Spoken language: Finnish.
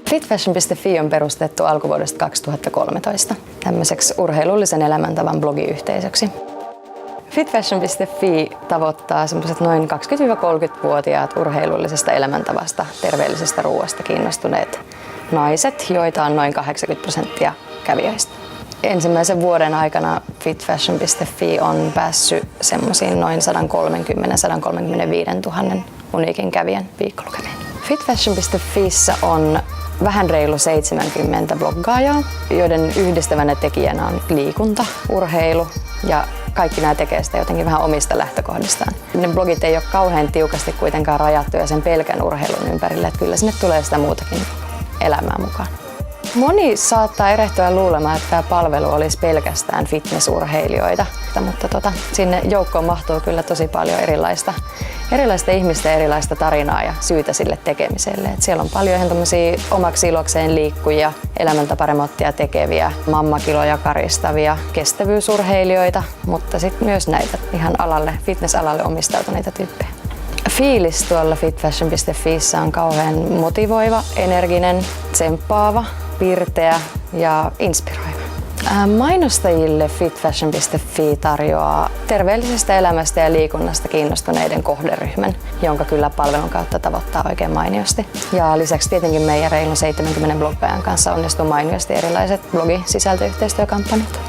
Fitfashion.fi on perustettu alkuvuodesta 2013 tämmöiseksi urheilullisen elämäntavan blogiyhteisöksi. Fitfashion.fi tavoittaa semmoiset noin 20-30-vuotiaat urheilullisesta elämäntavasta, terveellisestä ruoasta kiinnostuneet naiset, joita on noin 80% kävijöistä. Ensimmäisen vuoden aikana Fitfashion.fi on päässyt semmoisiin noin 130-135 000 uniikin kävijän viikkolukemaan. Fitfashion.fiissä on vähän reilu 70 bloggaajaa, joiden yhdistävänä tekijänä on liikunta, urheilu ja kaikki nämä tekee sitä jotenkin vähän omista lähtökohdistaan. Ne blogit ei ole kauhean tiukasti kuitenkaan rajattuja sen pelkän urheilun ympärille, että kyllä sinne tulee sitä muutakin elämää mukaan. Moni saattaa erehtyä luulemaan, että tämä palvelu olisi pelkästään fitnessurheilijoita, mutta sinne joukkoon mahtuu kyllä tosi paljon erilaista ihmistä ja erilaista tarinaa ja syytä sille tekemiselle. Et siellä on paljon ihan omaksi ilokseen liikkujia, elämäntaparemonttia tekeviä, mammakiloja karistavia, kestävyysurheilijoita, mutta sitten myös näitä ihan fitnessalalle omistautuneita tyyppejä. Fiilis tuolla Fitfashion.fiissä on kauhean motivoiva, energinen, tsemppaava, pirteä ja inspiroiva. Mainostajille Fitfashion.fi tarjoaa terveellisestä elämästä ja liikunnasta kiinnostuneiden kohderyhmän, jonka kyllä palvelun kautta tavoittaa oikein mainiosti. Ja lisäksi tietenkin meidän reilun 70 bloggaajan kanssa onnistuu mainiosti erilaiset blogisisältöyhteistyökampanjat.